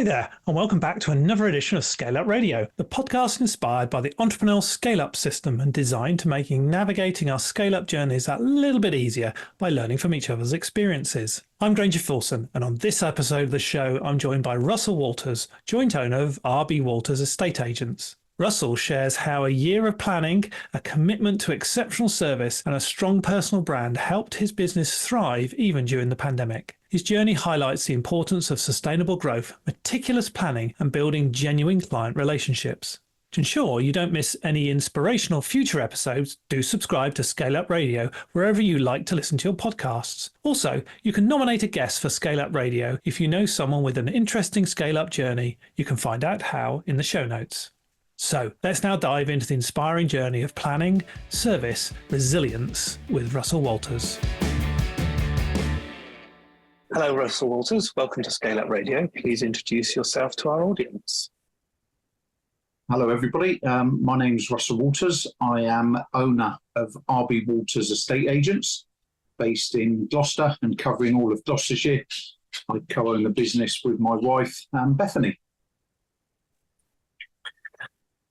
Hi there, and welcome back to another edition of Scale Up Radio, the podcast inspired by the entrepreneurial scale-up system and designed to making navigating our scale-up journeys that little bit easier by learning from each other's experiences. I'm Granger Fulson, and on this episode of the show, I'm joined by Russell Walters, joint owner of R.B. Walters Estate Agents. Russell shares how a year of planning, a commitment to exceptional service, and a strong personal brand helped his business thrive even during the pandemic. His journey highlights the importance of sustainable growth, meticulous planning, and building genuine client relationships. To ensure you don't miss any inspirational future episodes, do subscribe to Scale Up Radio wherever you like to listen to your podcasts. Also, you can nominate a guest for Scale Up Radio if you know someone with an interesting scale-up journey. You can find out how in the show notes. So let's now dive into the inspiring journey of planning, service, resilience with Russell Walters. Hello, Russell Walters. Welcome to Scale Up Radio. Please introduce yourself to our audience. Hello, everybody. My name is Russell Walters. I am owner of R.B. Walters Estate Agents based in Gloucester and covering all of Gloucestershire. I co-own the business with my wife, Bethany.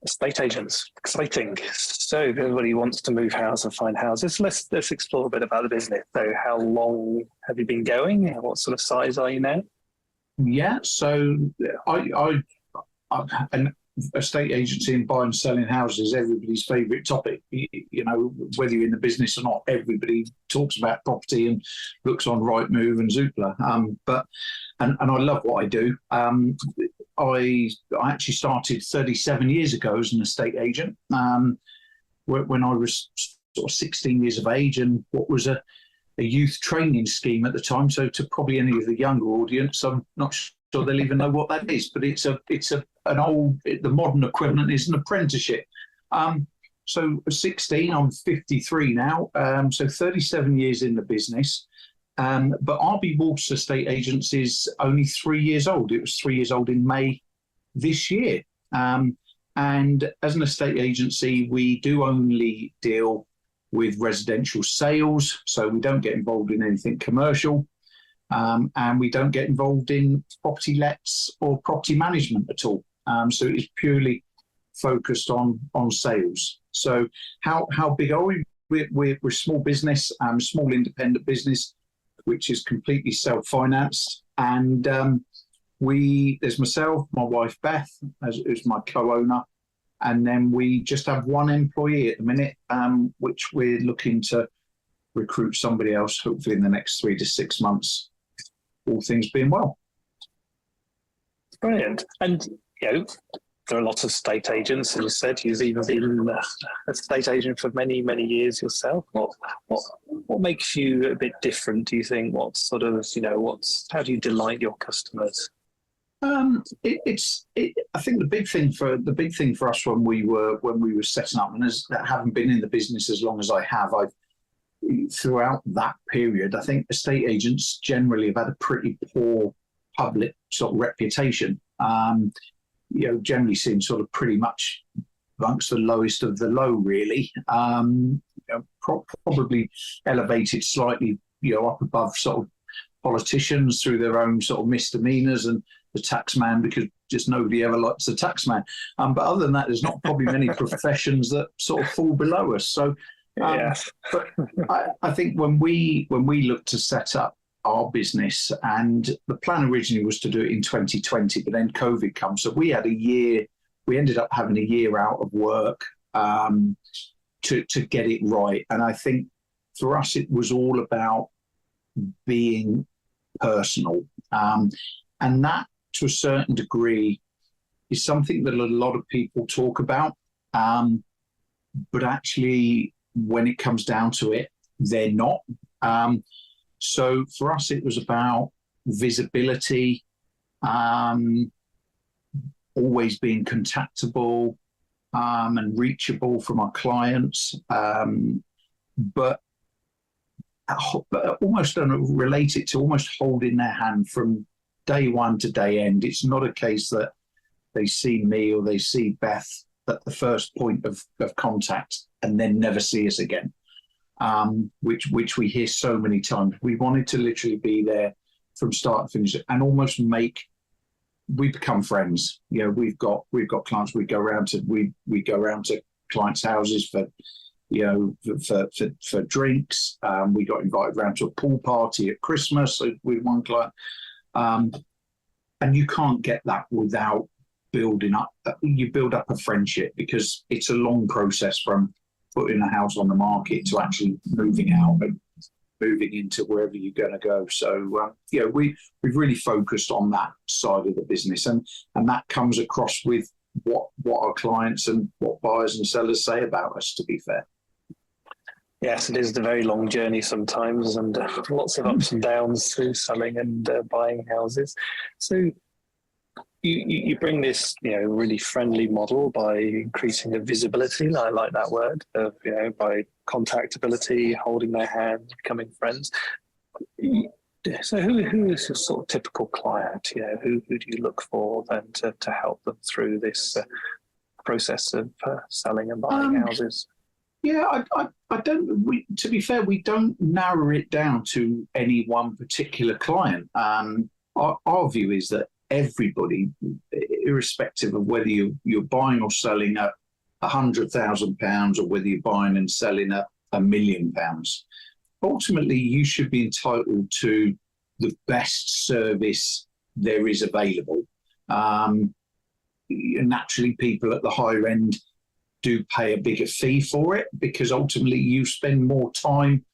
Estate agents, exciting. So if everybody wants to move house and find houses, let's explore a bit about the business. So how long have you been going? What sort of size are you now? Yeah, so an estate agency and buying and selling houses is everybody's favourite topic. You know, whether you're in the business or not, everybody talks about property and looks on Rightmove and Zoopla. And I love what I do. I actually started 37 years ago as an estate agent when I was sort of 16 years of age, and what was a youth training scheme at the time. So to probably any of the younger audience, I'm not sure they'll even know what that is, but the modern equivalent is an apprenticeship. So 16, I'm 53 now, so 37 years in the business. But R.B. Walters Estate Agents is only 3 years old. It was 3 years old in May this year. And as an estate agency, we do only deal with residential sales. So we don't get involved in anything commercial. And we don't get involved in property lets or property management at all. So it's purely focused on sales. So how big are we? We're a small business, small independent business, which is completely self-financed. And there's myself, my wife Beth, who's my co-owner, and then we just have one employee at the minute, which we're looking to recruit somebody else, hopefully in the next 3 to 6 months, all things being well. Brilliant. And, you know, there are lots of estate agents, as you said. You've even been a estate agent for many, many years yourself. What makes you a bit different, do you think? What sort of, how do you delight your customers? I think the big thing for us when we were setting up, and as having been in the business as long as I have, throughout that period, I think estate agents generally have had a pretty poor public sort of reputation. Generally seen sort of pretty much amongst the lowest of the low, really. Probably elevated slightly, up above sort of politicians through their own sort of misdemeanors and the tax man, because just nobody ever likes the tax man. But other than that, there's not probably many professions that sort of fall below us. So, but I think when we looked to set up our business, and the plan originally was to do it in 2020, but then COVID comes. So we ended up having a year out of work to get it right. And I think for us, it was all about being personal. And that, to a certain degree, is something that a lot of people talk about. But actually, when it comes down to it, they're not. So for us, it was about visibility, always being contactable and reachable from our clients, but almost relate it to almost holding their hand from day one to day end. It's not a case that they see me or they see Beth at the first point of contact and then never see us again, which we hear so many times. We wanted to literally be there from start to finish and almost make we become friends. You know, we've got clients. We go around to clients' houses for for drinks. We got invited around to a pool party at Christmas with one client, and you can't get that without building up. You build up a friendship, because it's a long process from putting a house on the market to actually moving out and moving into wherever you're going to go. So we've really focused on that side of the business, and that comes across with what our clients and what buyers and sellers say about us, to be fair. Yes, it is a very long journey sometimes, and lots of ups and downs through selling and buying houses. So you bring this, really friendly model by increasing the visibility. I like that word of, by contactability, holding their hand, becoming friends. So who is your sort of typical client? Who do you look for then to help them through this process of selling and buying houses? Yeah, I don't. To be fair, we don't narrow it down to any one particular client. Our view is that everybody, irrespective of whether you're buying or selling at £100,000 or whether you're buying and selling at £1 million, ultimately you should be entitled to the best service there is available. Naturally, people at the higher end do pay a bigger fee for it, because ultimately you spend more time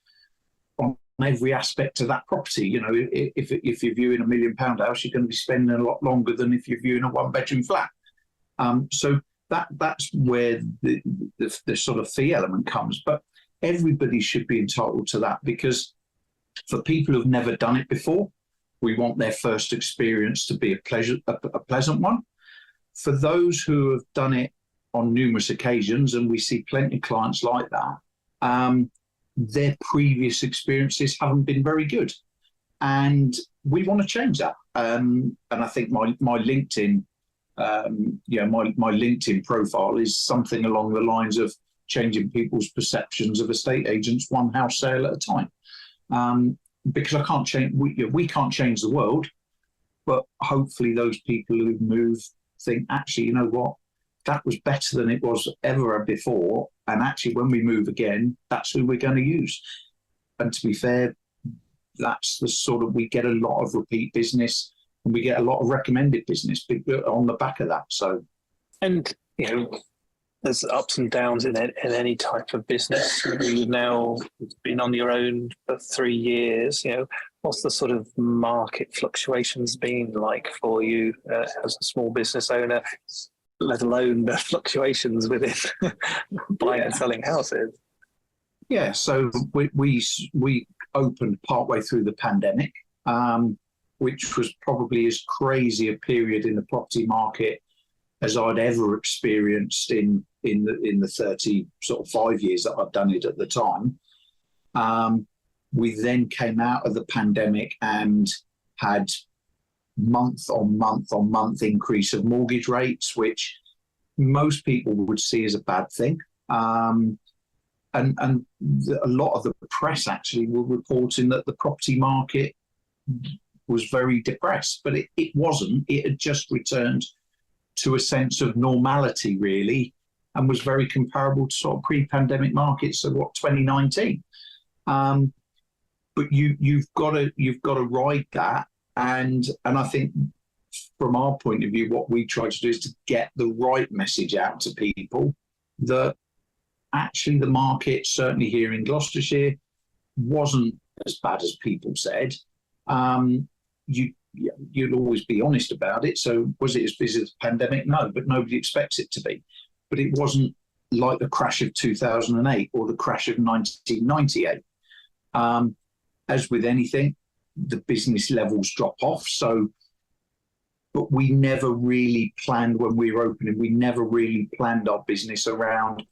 on every aspect of that property. If you're viewing £1 million house, you're going to be spending a lot longer than if you're viewing a one-bedroom flat. So that's where the sort of fee element comes. But everybody should be entitled to that, because for people who've never done it before, we want their first experience to be a pleasant one. For those who have done it on numerous occasions, and we see plenty of clients like that, their previous experiences haven't been very good, and we want to change that. And I think my LinkedIn, my LinkedIn profile is something along the lines of changing people's perceptions of estate agents one house sale at a time. Because I can't change, we can't change the world, but hopefully those people who move think, actually, you know what, that was better than it was ever before. And actually, when we move again, that's who we're going to use. And to be fair, that's the sort of, we get a lot of repeat business, and we get a lot of recommended business on the back of that. So, and there's ups and downs in any type of business. You've now been on your own for 3 years. What's the sort of market fluctuations been like for you as a small business owner, let alone the fluctuations within buying and selling houses? Yeah, so we opened partway through the pandemic, which was probably as crazy a period in the property market as I'd ever experienced in the 35 years that I'd done it at the time. We then came out of the pandemic and had month on month increase of mortgage rates, which most people would see as a bad thing. And a lot of the press actually were reporting that the property market was very depressed, but it wasn't. It had just returned to a sense of normality, really, and was very comparable to sort of pre-pandemic markets of 2019. But you've got to ride that. And I think from our point of view, what we try to do is to get the right message out to people that actually the market, certainly here in Gloucestershire, wasn't as bad as people said. You'd always be honest about it. So was it as busy as the pandemic? No, but nobody expects it to be. But it wasn't like the crash of 2008 or the crash of 1998. As with anything, the business levels drop off. So, but we never really planned when we were opening, we never really planned our business around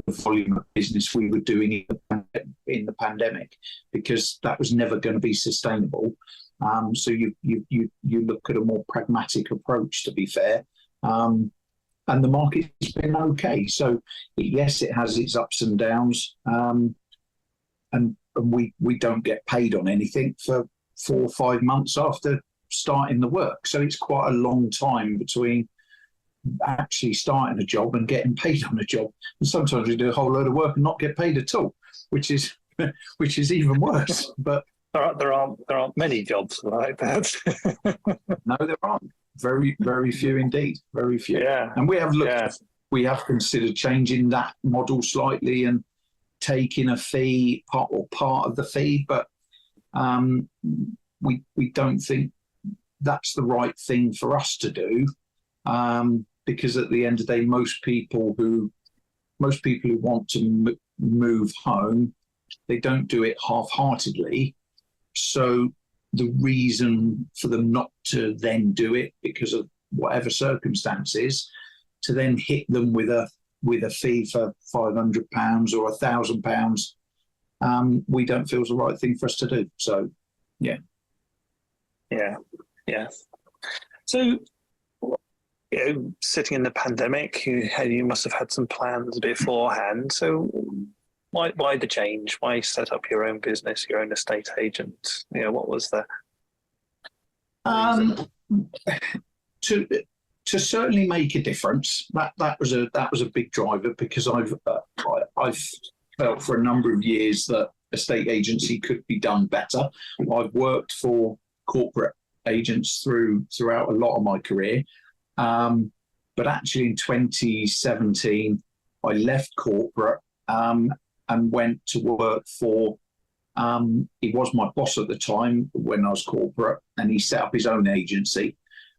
the volume of business we were doing in the pandemic, because that was never going to be sustainable. So you look at a more pragmatic approach, to be fair. And the market's been okay. So yes, it has its ups and downs. And we don't get paid on anything for 4 or 5 months after starting the work. So it's quite a long time between actually starting a job and getting paid on a job. And sometimes we do a whole load of work and not get paid at all, which is even worse. But there aren't many jobs like that. no, there aren't. Very, very few indeed. Very few. Yeah. And we have considered changing that model slightly and taking a fee part of the fee, but we don't think that's the right thing for us to do, because at the end of the day, most people who want to move home, they don't do it half-heartedly. So the reason for them not to then do it, because of whatever circumstances, to then hit them with a fee for £500 or £1,000, we don't feel is the right thing for us to do. So, yeah. So, sitting in the pandemic, you must have had some plans beforehand. So, why the change? Why set up your own business, your own estate agent? What was the to certainly make a difference. That was a big driver, because I've felt for a number of years that estate agency could be done better. I've worked for corporate agents throughout a lot of my career, but actually in 2017 I left corporate and went to work for. He was my boss at the time when I was corporate, and he set up his own agency.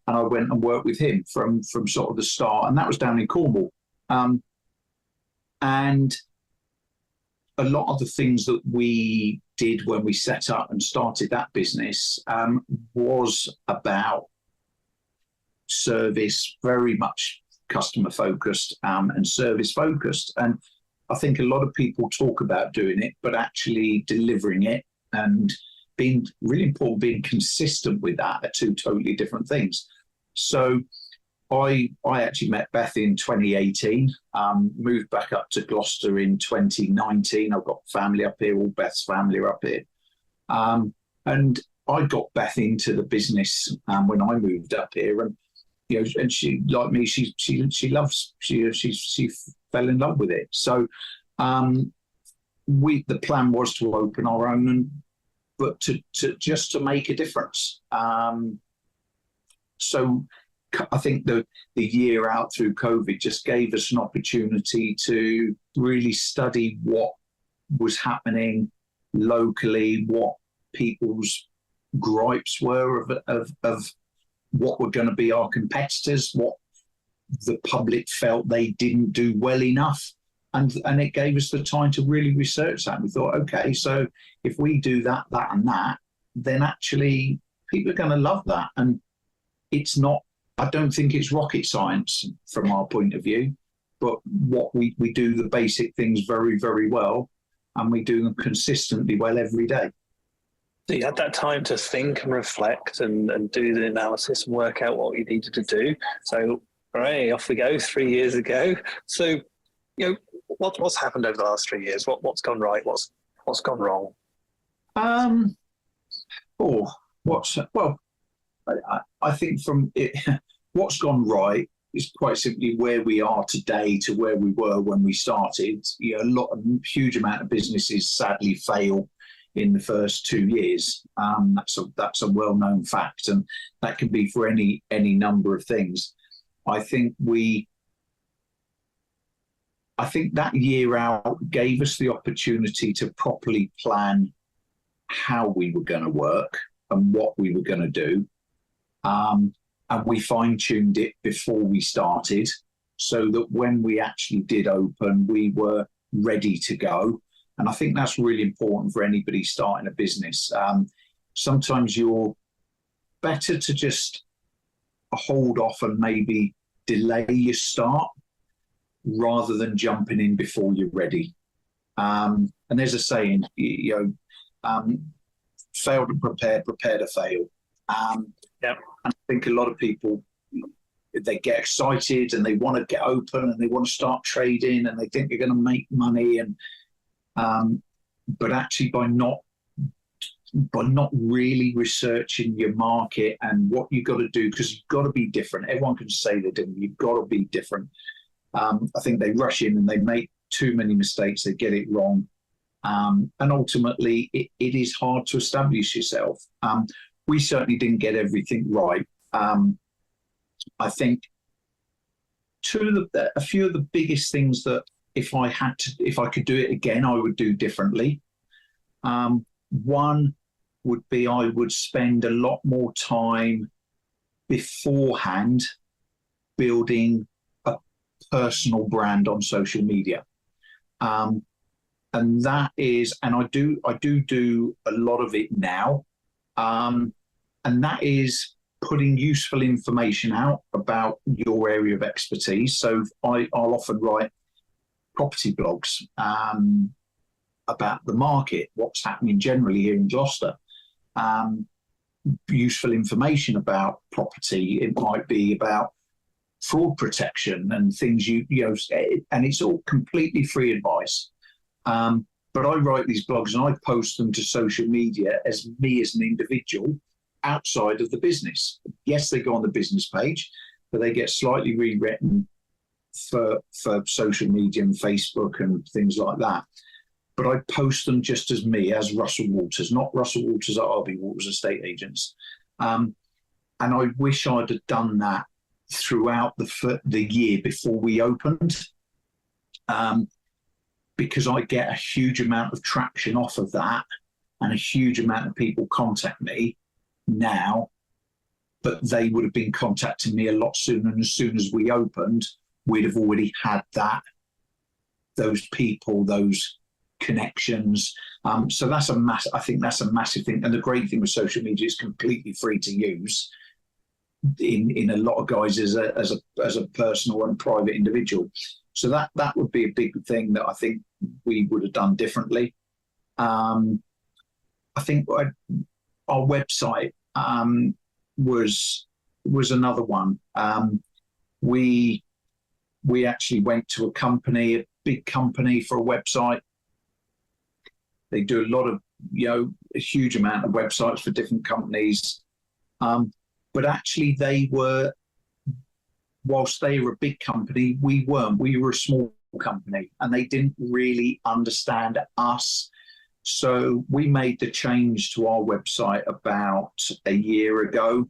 And I went and worked with him from sort of the start, and that was down in Cornwall. And a lot of the things that we did when we set up and started that business was about service, very much customer focused and service focused. And I think a lot of people talk about doing it, but actually delivering it and being really important, being consistent with that are two totally different things. So I actually met Beth in 2018, moved back up to Gloucester in 2019. I've got family up here, all Beth's family are up here. And I got Beth into the business when I moved up here. And, and she, like me, she fell in love with it. So the plan was to open our own, but to make a difference. So I think the year out through COVID just gave us an opportunity to really study what was happening locally, what people's gripes were of what were going to be our competitors, what the public felt they didn't do well enough. And it gave us the time to really research that. We thought, okay, so if we do that, and that, then actually people are going to love that. And it's not, I don't think it's rocket science from our point of view, but what we do the basic things very, very well, and we do them consistently well every day. So you had that time to think and reflect and do the analysis and work out what you needed to do. So, all right, off we go 3 years ago. So, what's happened over the last 3 years? What's gone right? What's gone wrong? I think from it, what's gone right is quite simply where we are today to where we were when we started. A huge amount of businesses sadly fail in the first 2 years. That's a well-known fact, and that can be for any number of things. I think that year out gave us the opportunity to properly plan how we were going to work and what we were going to do. And we fine-tuned it before we started, so that when we actually did open, we were ready to go. And I think that's really important for anybody starting a business. Sometimes you're better to just hold off and maybe delay your start rather than jumping in before you're ready. And there's a saying, fail to prepare, prepare to fail. Yep. And I think a lot of people, they get excited and they want to get open and they want to start trading and they think they're going to make money. And but actually, by not by not really researching your market and what you've got to do, because you've got to be different. Everyone can say they're different. You've got to be different. I think they rush in and they make too many mistakes. They get it wrong. And ultimately, it is hard to establish yourself. We certainly didn't get everything right. I think a few of the biggest things that if I could do it again, I would do differently. One would be I would spend a lot more time beforehand building a personal brand on social media. And that is, and I do a lot of it now. And that is putting useful information out about your area of expertise. So I'll often write property blogs about the market, what's happening generally here in Gloucester. Useful information about property. It might be about fraud protection and things you know, and it's all completely free advice. But I write these blogs and I post them to social media as me as an individual outside of the business. Yes, they go on the business page, but they get slightly rewritten for social media and Facebook and things like that. But I post them just as me, as Russell Walters, not Russell Walters at RB Walters Estate Agents. And I wish I'd have done that throughout the year before we opened, because I get a huge amount of traction off of that and a huge amount of people contact me now, but they would have been contacting me a lot sooner. And as soon as we opened, we'd have already had those people, those connections. So that's I think that's a massive thing. And the great thing with social media is completely free to use in a lot of guys as a personal and private individual. So that would be a big thing that I think we would have done differently. I think our website was another one. We actually went to a big company for a website. They do a lot of, a huge amount of websites for different companies. But actually whilst they were a big company, we weren't. We were a small company and they didn't really understand us. So we made the change to our website about a year ago.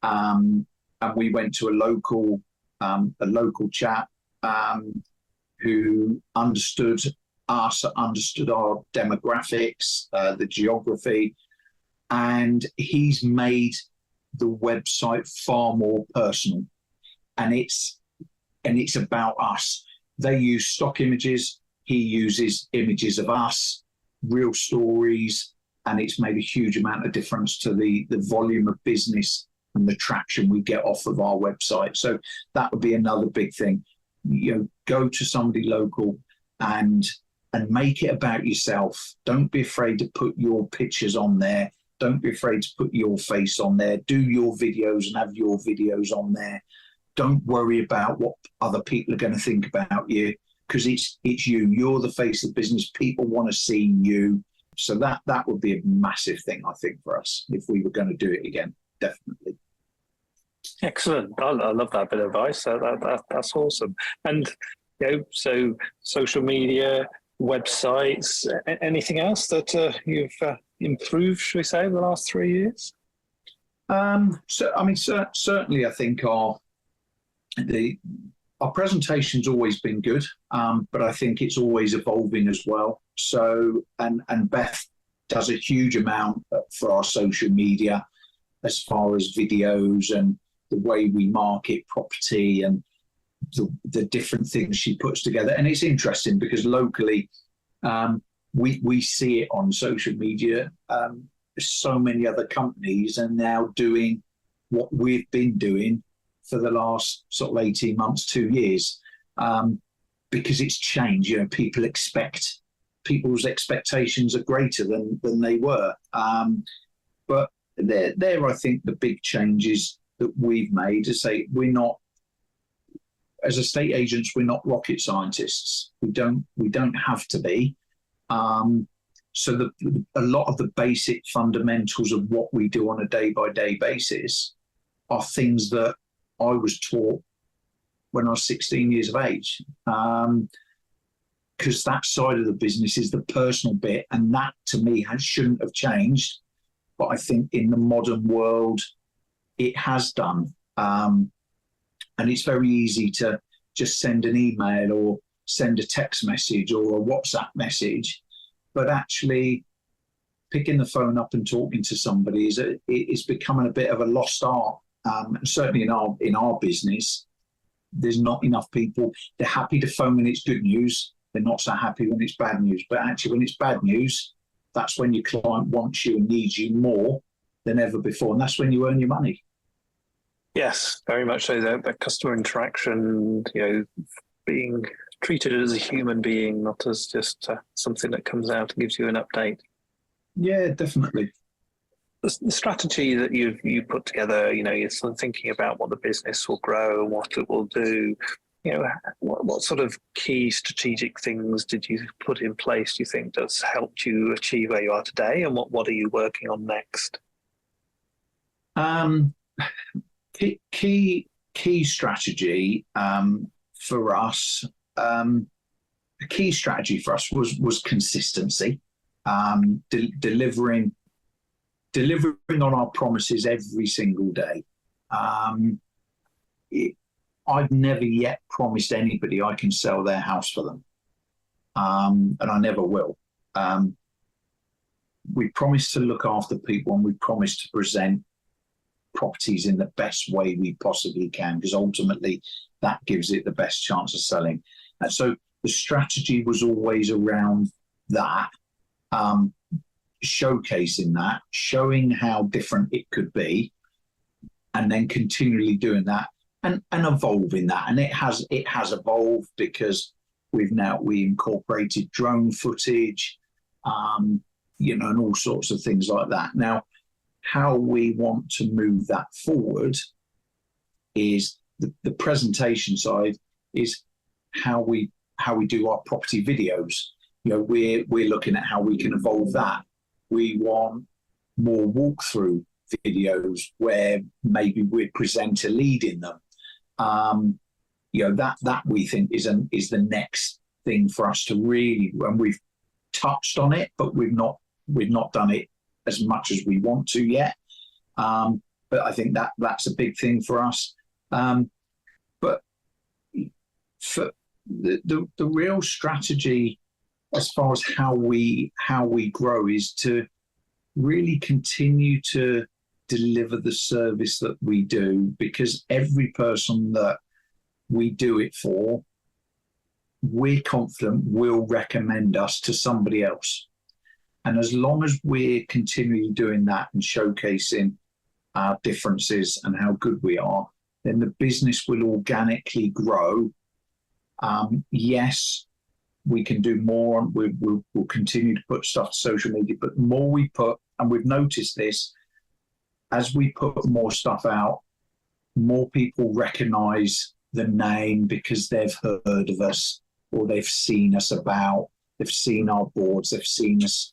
And we went to a local chap who understood us, understood our demographics, the geography, and he's made the website far more personal. And it's about us. They use stock images. He uses images of us, real stories, and it's made a huge amount of difference to the volume of business and the traction we get off of our website. So that would be another big thing. Go to somebody local and make it about yourself. Don't be afraid to put your pictures on there. Don't be afraid to put your face on there. Do your videos and have your videos on there. Don't worry about what other people are going to think about you, because it's you. You're the face of the business. People want to see you. So that would be a massive thing, I think, for us if we were going to do it again. Definitely. Excellent. I love that bit of advice. That's awesome. And so social media, websites, anything else that you've improved, should we say, in the last 3 years? Certainly, I think our presentation's always been good, but I think it's always evolving as well. So, and Beth does a huge amount for our social media as far as videos and the way we market property and the different things she puts together. And it's interesting because locally, we see it on social media. So many other companies are now doing what we've been doing for the last sort of 18 months, 2 years, because it's changed. People's expectations are greater than they were. But they're, I think, the big changes that we've made to say we're not, as estate agents, we're not rocket scientists. We don't have to be. So a lot of the basic fundamentals of what we do on a day-by-day basis are things that I was taught when I was 16 years of age. Because that side of the business is the personal bit, and that to me shouldn't have changed. But I think in the modern world, it has done. And it's very easy to just send an email or send a text message or a WhatsApp message. But actually picking the phone up and talking to somebody is becoming a bit of a lost art. Certainly in our business, there's not enough people. They're happy to phone when it's good news. They're not so happy when it's bad news. But actually, when it's bad news, that's when your client wants you and needs you more than ever before. And that's when you earn your money. Yes, very much so. That customer interaction, being treated as a human being, not as just something that comes out and gives you an update. Yeah, definitely. The strategy that you put together, you're sort of thinking about what the business will grow and what it will do. What sort of key strategic things did you put in place, do you think, that's helped you achieve where you are today, and what are you working on next? Key strategy for us. A key strategy for us was consistency, delivering on our promises every single day. I've never yet promised anybody I can sell their house for them, and I never will. We promise to look after people, and we promise to present properties in the best way we possibly can, because ultimately that gives it the best chance of selling. And so the strategy was always around that, showcasing that, showing how different it could be, and then continually doing that and evolving that. And it has evolved because we incorporated drone footage, and all sorts of things like that. Now, how we want to move that forward is the presentation side is how we do our property videos. We're looking at how we can evolve that. We want more walkthrough videos where maybe we present a lead in them. That we think is the next thing for us to really, and we've touched on it, but we've not done it as much as we want to yet. But I think that's a big thing for us. But for the real strategy as far as how we grow is to really continue to deliver the service that we do, because every person that we do it for, we're confident will recommend us to somebody else. And as long as we're continually doing that and showcasing our differences and how good we are, then the business will organically grow. Yes, we can do more, and we'll continue to put stuff to social media, but the more we put, and we've noticed this, as we put more stuff out, more people recognize the name because they've heard of us, or they've seen us about, they've seen our boards, they've seen us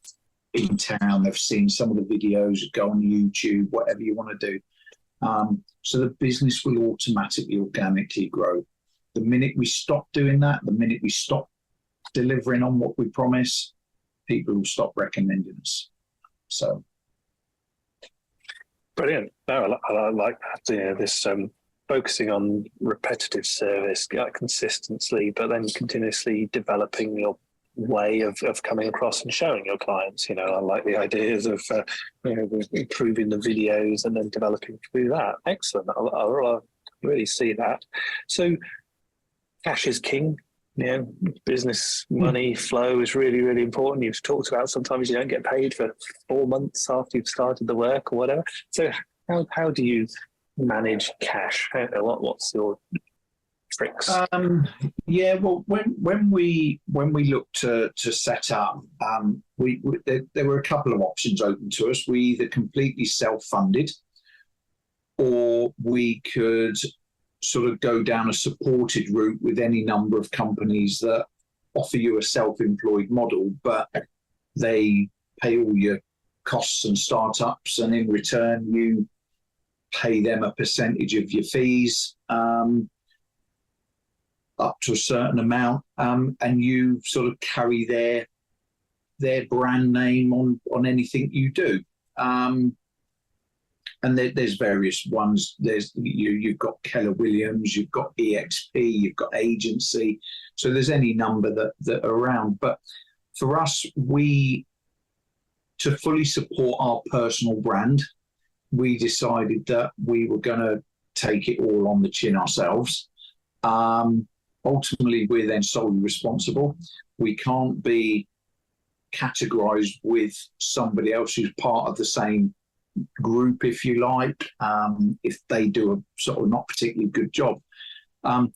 in town, they've seen some of the videos, go on YouTube, whatever you want to do. So the business will automatically, organically grow. The minute we stop doing that, the minute we stop delivering on what we promise, people will stop recommending us. So. Brilliant. No, I like that. This focusing on repetitive service, consistency, but then continuously developing your way of coming across and showing your clients. I like the ideas of improving the videos and then developing through that. Excellent. I really see that. So cash is king. Business money flow is really, really important. You've talked about sometimes you don't get paid for 4 months after you've started the work or whatever. So how do you manage cash? What's your tricks? Well, when we looked to set up, there were a couple of options open to us. We either completely self-funded, or we could sort of go down a supported route with any number of companies that offer you a self-employed model, but They pay all your costs and startups, and in return, you pay them a percentage of your fees up to a certain amount, and you sort of carry their brand name on anything you do. And there's various ones. You've got Keller Williams, you've got EXP, you've got agency. So there's any number that are around. But for us, to fully support our personal brand, we decided that we were going to take it all on the chin ourselves. Ultimately, we're then solely responsible. We can't be categorized with somebody else who's part of the same group, if you like, if they do a sort of not particularly good job.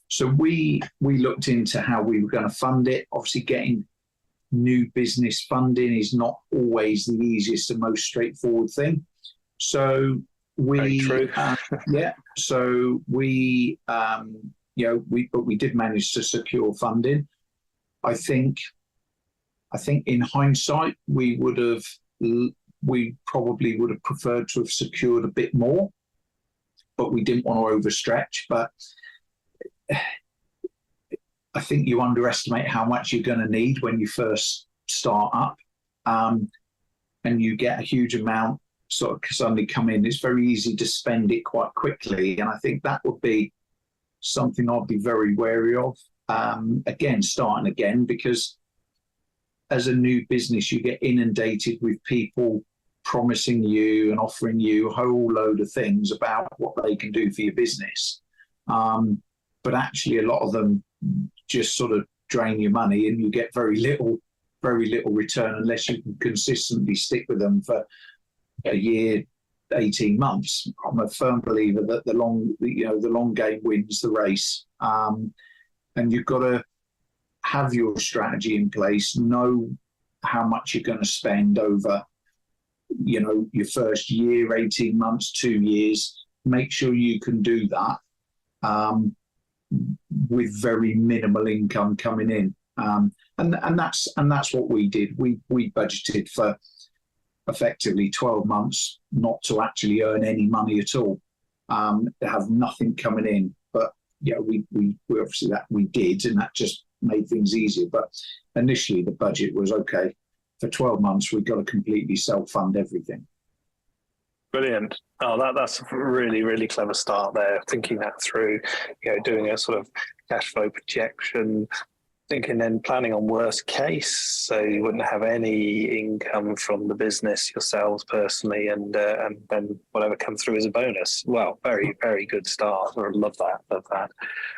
So we looked into how we were going to fund it. Obviously, getting new business funding is not always the easiest and most straightforward thing. So we, so we, but we did manage to secure funding. I think in hindsight, we probably would have preferred to have secured a bit more, but we didn't want to overstretch. But I think you underestimate how much you're going to need when you first start up, and you get a huge amount sort of suddenly come in. It's very easy to spend it quite quickly, and I think that would be something I'd be very wary of. Again, starting again, because as a new business, you get inundated with people promising you and offering you a whole load of things about what they can do for your business. But actually, a lot of them just sort of drain your money, and you get very little return unless you can consistently stick with them for a year, 18 months. I'm a firm believer that the long game wins the race. And you've got to have your strategy in place, know how much you're going to spend over, your first year, 18 months, 2 years. Make sure you can do that with very minimal income coming in. And that's what we did. We budgeted for effectively 12 months not to actually earn any money at all, to have nothing coming in. But we obviously that we did, and that just made things easier. But initially the budget was okay. For 12 months, we've got to completely self-fund everything. Brilliant. Oh, that's a really, really clever start there. Thinking that through, doing a sort of cash flow projection, thinking then planning on worst case, so you wouldn't have any income from the business yourselves personally, and then whatever comes through as a bonus. Well, very, very good start. I love that.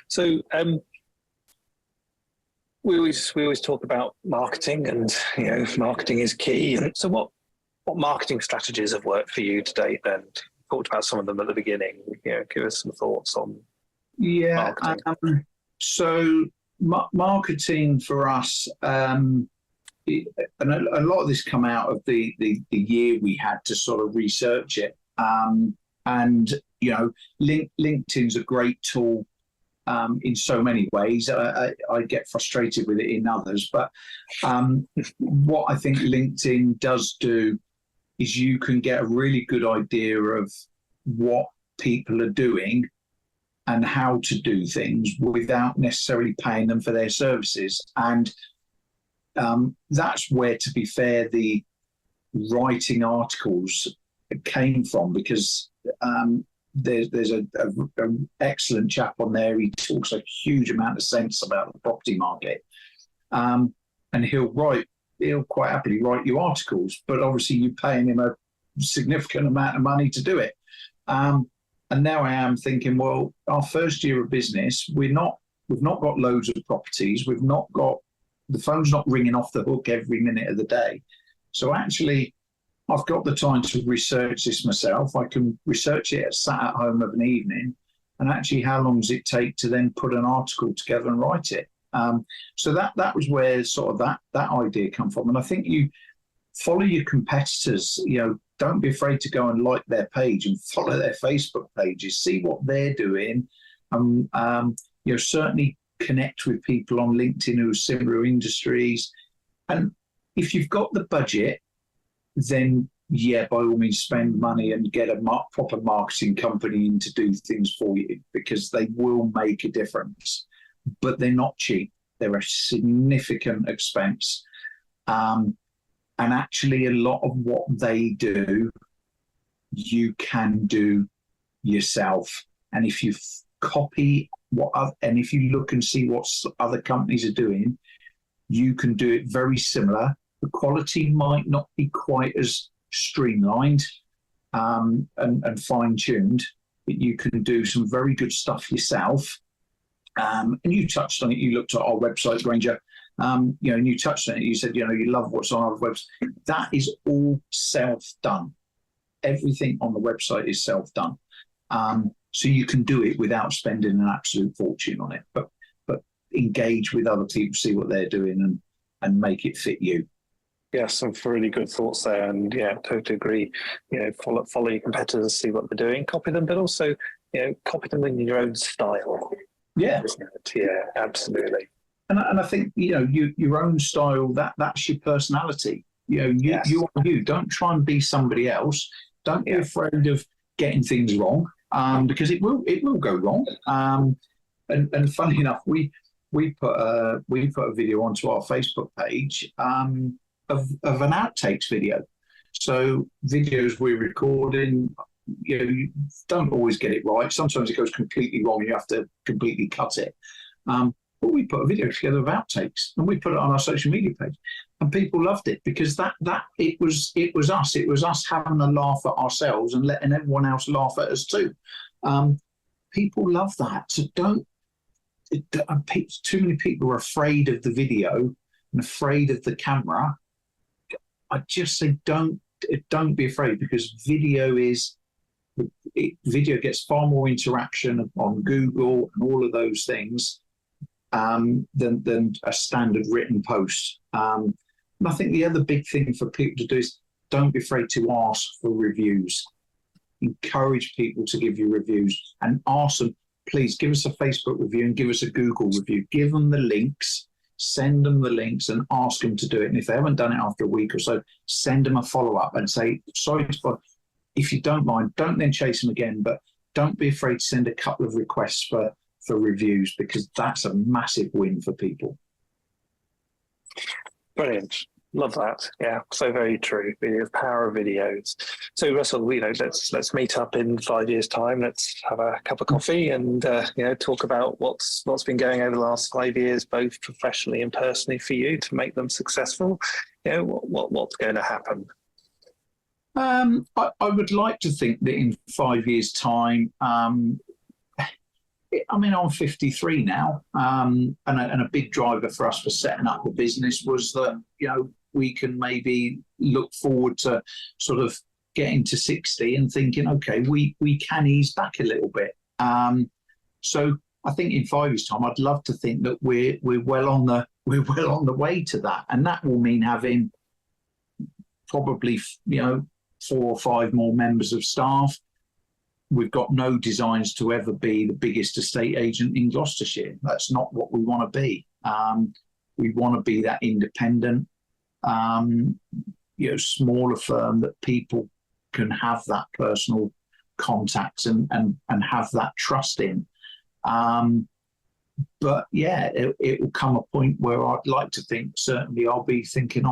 So we always talk about marketing, and marketing is key. And so what marketing strategies have worked for you to date? Then talked about some of them at the beginning. Give us some thoughts on marketing. So marketing for us, and a lot of this come out of the year we had to sort of research it. And LinkedIn's a great tool in so many ways. I get frustrated with it in others, but what I think LinkedIn does do is you can get a really good idea of what people are doing and how to do things without necessarily paying them for their services. And that's where, to be fair, the writing articles came from, because there's an excellent chap on there. He talks a huge amount of sense about the property market. And he'll quite happily write you articles, but obviously you're paying him a significant amount of money to do it. And now I am thinking, well, our first year of business, we've not got loads of properties. We've not got, the phone's not ringing off the hook every minute of the day. So actually, I've got the time to research this myself. I can research it sat at home of an evening. And actually, how long does it take to then put an article together and write it? So that was where sort of that idea come from. And I think you follow your competitors. Don't be afraid to go and like their page and follow their Facebook pages. See what they're doing. Certainly connect with people on LinkedIn who are similar industries. And if you've got the budget, then yeah, by all means, spend money and get a proper marketing company in to do things for you, because they will make a difference. But they're not cheap. They're a significant expense. And actually, a lot of what they do, you can do yourself. And if you copy and if you look and see what other companies are doing, you can do it very similar. The quality might not be quite as streamlined and fine-tuned, but you can do some very good stuff yourself. And you touched on it. You looked at our website, Granger, and you touched on it. You said, you love what's on our website. That is all self-done. Everything on the website is self-done. So you can do it without spending an absolute fortune on it, but engage with other people, see what they're doing, and make it fit you. Yeah, some really good thoughts there, and yeah, totally agree. Follow your competitors, see what they're doing, copy them, but also copy them in your own style. Yeah, yeah, absolutely. And I think your own style, that's your personality. Yes. You are you. Don't try and be somebody else. Don't be afraid of getting things wrong, because it will go wrong. And funny enough, we put a video onto our Facebook page of an outtakes video. So videos we're recording, you don't always get it right. Sometimes it goes completely wrong. You have to completely cut it. But we put a video together of outtakes, and we put it on our social media page, and people loved it, because that it was us. It was us having a laugh at ourselves and letting everyone else laugh at us too. People love that. So too many people are afraid of the video and afraid of the camera. I just say don't be afraid, because video gets far more interaction on Google and all of those things than a standard written post. And I think the other big thing for people to do is don't be afraid to ask for reviews. Encourage people to give you reviews, and ask them, please give us a Facebook review and give us a Google review. Give them the links, send them the links, and ask them to do it. And if they haven't done it after a week or so, send them a follow-up and say, sorry, if you don't mind, don't then chase them again, but don't be afraid to send a couple of requests for reviews, because that's a massive win for people. Brilliant. Love that. Yeah, so very true. The power of videos. So Russell, let's meet up in 5 years' time. Let's have a cup of coffee and talk about what's been going over the last 5 years, both professionally and personally, for you to make them successful. What's going to happen? I would like to think that in 5 years' time, I'm 53 now, and a big driver for us for setting up the business was that, we can maybe look forward to sort of getting to 60 and thinking, okay, we can ease back a little bit. So I think in 5 years' time, I'd love to think that we're well on the way to that, and that will mean having probably 4 or 5 more members of staff. We've got no designs to ever be the biggest estate agent in Gloucestershire. That's not what we want to be. We want to be that independent, smaller firm that people can have that personal contact and have that trust in. But yeah, it will come a point where I'd like to think, certainly I'll be thinking,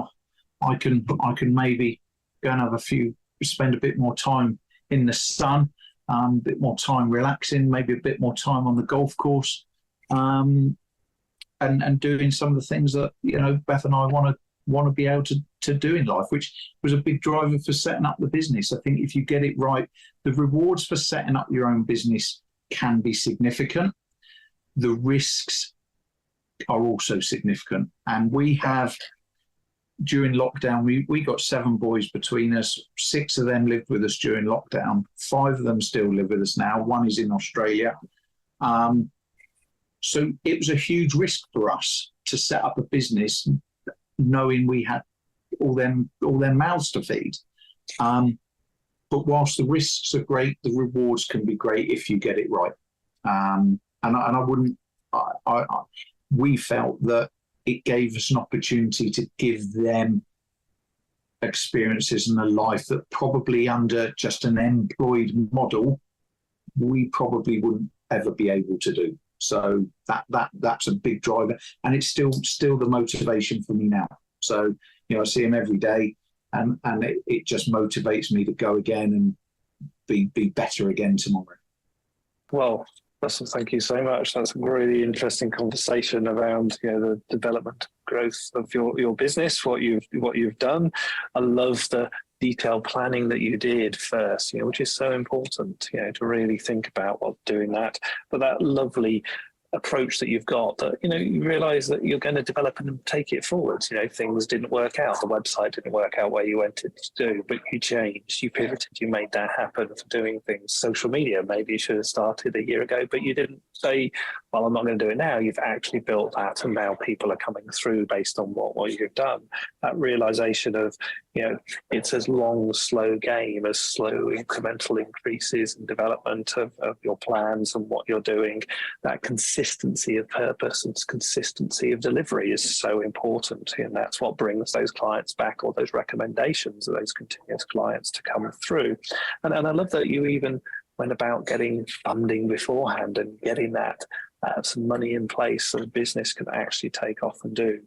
I can maybe go and spend a bit more time in the sun, a bit more time relaxing, maybe a bit more time on the golf course, and doing some of the things that Beth and I want to be able to do in life, which was a big driver for setting up the business. I think if you get it right, the rewards for setting up your own business can be significant. The risks are also significant, and we have. During lockdown, we got 7 boys between us. 6 of them lived with us during lockdown. 5 of them still live with us now. 1 is in Australia. So it was a huge risk for us to set up a business, knowing we had all them mouths to feed. But whilst the risks are great, the rewards can be great if you get it right. We felt that it gave us an opportunity to give them experiences and a life that probably under just an employed model, we probably wouldn't ever be able to do. So that's a big driver, and it's still the motivation for me now. So, I see him every day, and it just motivates me to go again and be better again tomorrow. Well, Russell, thank you so much. That's a really interesting conversation around the development, growth of your business, what you've done. I love the detailed planning that you did first, which is so important, to really think about doing that. But that lovely approach that you've got, that you realize that you're going to develop and take it forward. Things didn't work out, the website didn't work out where you wanted to do, but you changed, you pivoted, you made that happen for doing things. Social media, maybe you should have started a year ago, but you didn't say, well, I'm not going to do it now. You've actually built that, and now people are coming through based on what you've done. That realization of it's as long, slow game as slow incremental increases and development of your plans and what you're doing. That consistency of purpose and consistency of delivery is so important, and that's what brings those clients back, or those recommendations of those continuous clients to come through. And I love that you even went about getting funding beforehand and getting that some money in place so the business can actually take off and do.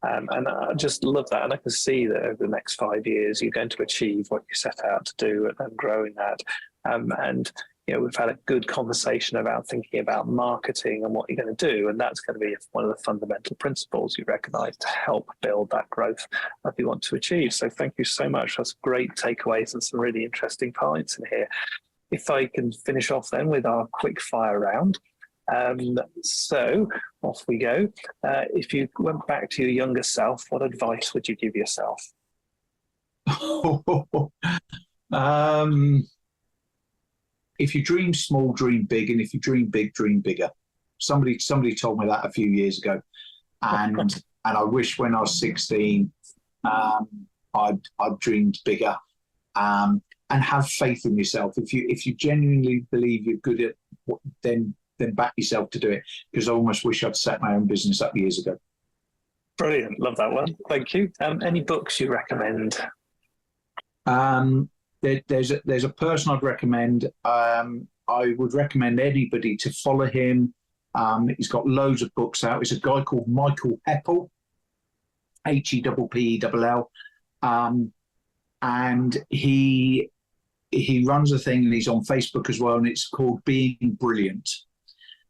And I just love that. And I can see that over the next 5 years, you're going to achieve what you set out to do and growing that. And we've had a good conversation about thinking about marketing and what you're going to do. And that's going to be one of the fundamental principles you recognize to help build that growth that we want to achieve. So thank you so much. That's great takeaways and some really interesting points in here. If I can finish off then with our quick fire round. So off we go. If you went back to your younger self, what advice would you give yourself? If you dream small, dream big, and if you dream big, dream bigger. Somebody told me that a few years ago, and I wish when I was 16, I'd dreamed bigger. And have faith in yourself. If you genuinely believe you're good at, then back yourself to do it. Because I almost wish I'd set my own business up years ago. Brilliant, love that one. Thank you. Any books you recommend? There's a person I'd recommend. I would recommend anybody to follow him. He's got loads of books out. It's a guy called Michael Heppell, Heppell, and he runs a thing, and he's on Facebook as well, and it's called Being Brilliant.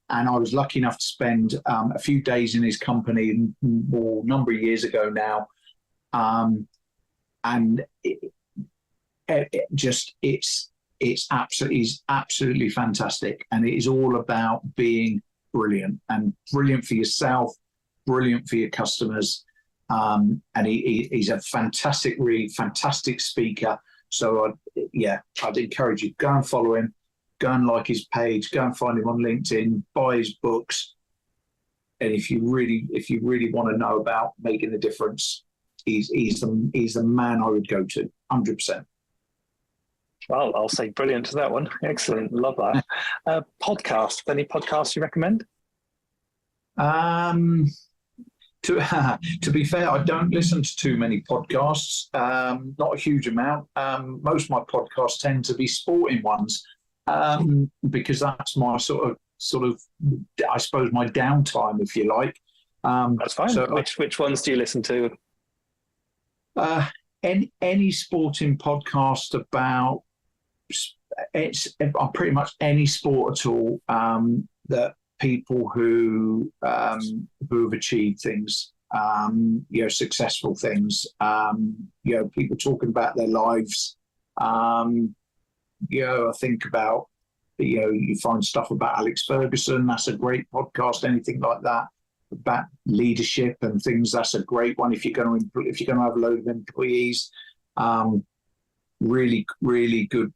And I was lucky enough to spend a few days in his company a number of years ago now, and it's absolutely fantastic, and it is all about being brilliant, and brilliant for yourself, brilliant for your customers. And he's a really fantastic speaker. So I'd encourage you, go and follow him, go and like his page, go and find him on LinkedIn, buy his books. And if you really want to know about making a difference, he's the man I would go to, 100%. Well, I'll say brilliant to that one. Excellent, love that. Podcast. Any podcasts you recommend? To be fair, I don't listen to too many podcasts, not a huge amount. Most of my podcasts tend to be sporting ones, because that's my sort of, I suppose, my downtime, if you like. That's fine. So, which ones do you listen to? Any sporting podcast about pretty much any sport at all, that people who have achieved things, successful things, people talking about their lives. I think about, you find stuff about Alex Ferguson. That's a great podcast. Anything like that about leadership and things. That's a great one. If you're going to have a load of employees, really good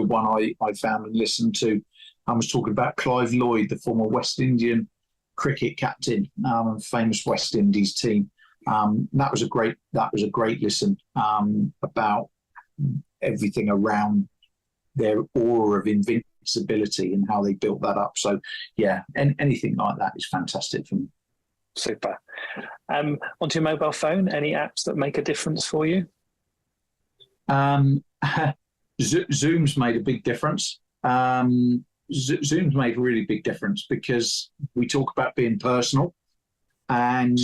one I found and listened to. I was talking about Clive Lloyd, the former West Indian cricket captain, famous West Indies team. That was a great listen, about everything around their aura of invincibility and how they built that up. So yeah, and anything like that is fantastic for me. Super. Onto your mobile phone, any apps that make a difference for you? Zoom's made a big difference. Zoom's made a really big difference because we talk about being personal, and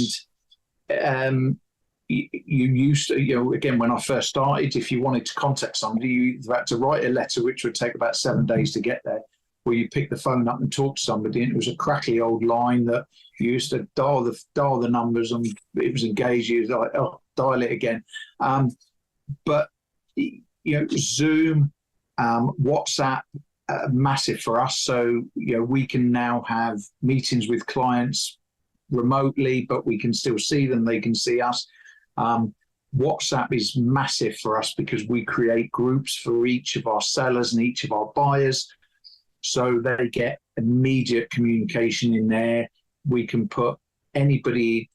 you used to, again, when I first started, if you wanted to contact somebody, you had to write a letter, which would take about 7 days to get there, where you pick the phone up and talk to somebody, and it was a crackly old line that you used to dial the numbers, and it was engaged. You was like, oh, dial it again. But Zoom, WhatsApp, massive for us. So we can now have meetings with clients remotely, but we can still see them. They can see us. WhatsApp is massive for us because we create groups for each of our sellers and each of our buyers, so they get immediate communication in there. We can put anybody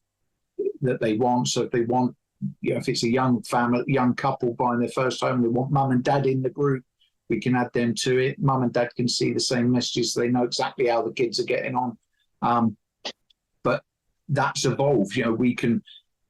that they want. So if they want, if it's a young family, young couple buying their first home, they want mum and dad in the group, we can add them to it. Mum and dad can see the same messages. So they know exactly how the kids are getting on. But that's evolved. We can,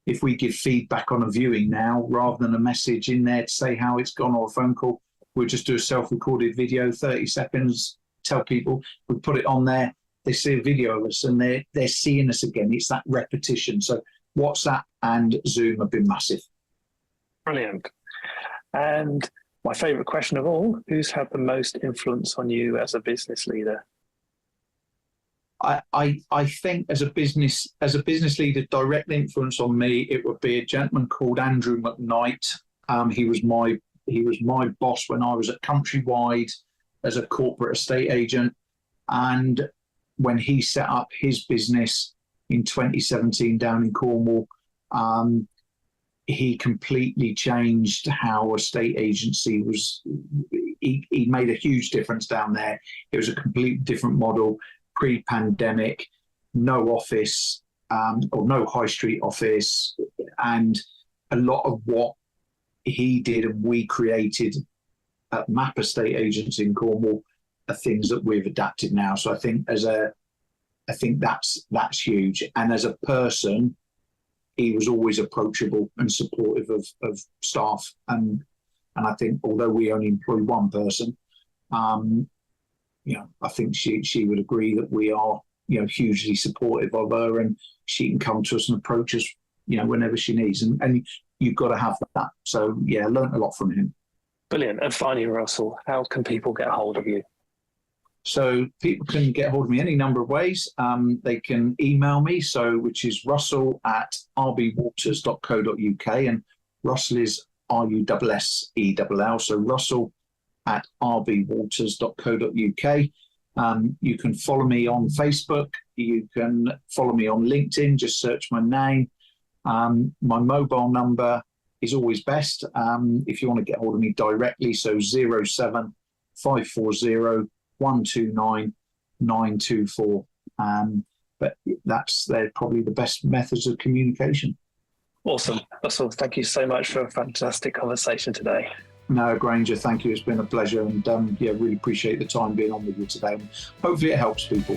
if we give feedback on a viewing now, rather than a message in there to say how it's gone or a phone call, we'll just do a self-recorded video, 30 seconds, tell people, we put it on there, they see a video of us and they're seeing us again. It's that repetition. So WhatsApp and Zoom have been massive. Brilliant. And my favourite question of all, who's had the most influence on you as a business leader? I think as a business leader, direct influence on me, it would be a gentleman called Andrew McKnight. He was my boss when I was at Countrywide as a corporate estate agent, and when he set up his business in 2017 down in Cornwall, he completely changed how estate agency was. He made a huge difference down there. It was a completely different model. Pre-pandemic, no office or no high street office, and a lot of what he did and we created at Map Estate Agents in Cornwall are things that we've adapted now. So I think that's huge. And as a person, he was always approachable and supportive of staff. And I think although we only employ one person, I think she would agree that we are, hugely supportive of her, and she can come to us and approach us, whenever she needs. And you've got to have that. So yeah, I learned a lot from him. Brilliant. And finally, Russell, how can people get a hold of you? So people can get hold of me any number of ways. They can email me, which is russell@rbwalters.co.uk, and Russell is RUSSELL. So russell@rbwalters.co.uk. You can follow me on Facebook. You can follow me on LinkedIn. Just search my name. My mobile number is always best if you want to get hold of me directly. So 07540129924. But they're probably the best methods of communication. Awesome. Russell, thank you so much for a fantastic conversation today. No, Granger, thank you. It's been a pleasure, and really appreciate the time being on with you today. Hopefully it helps people.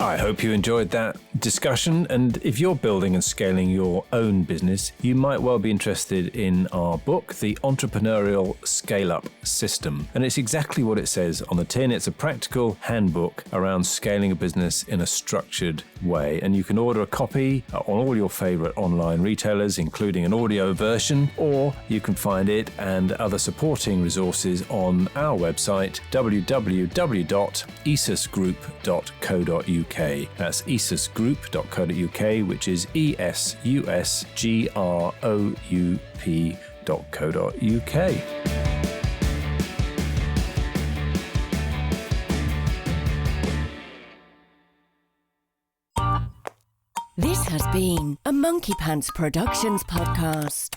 I hope you enjoyed that discussion, and if you're building and scaling your own business, you might well be interested in our book, The Entrepreneurial Scale-Up System. And it's exactly what it says on the tin. It's a practical handbook around scaling a business in a structured way. And you can order a copy on all your favorite online retailers, including an audio version, or you can find it and other supporting resources on our website, www.esusgroup.co.uk. That's esusgroup.co.uk, which is esusgroup.co.uk. This has been a Monkey Pants Productions podcast.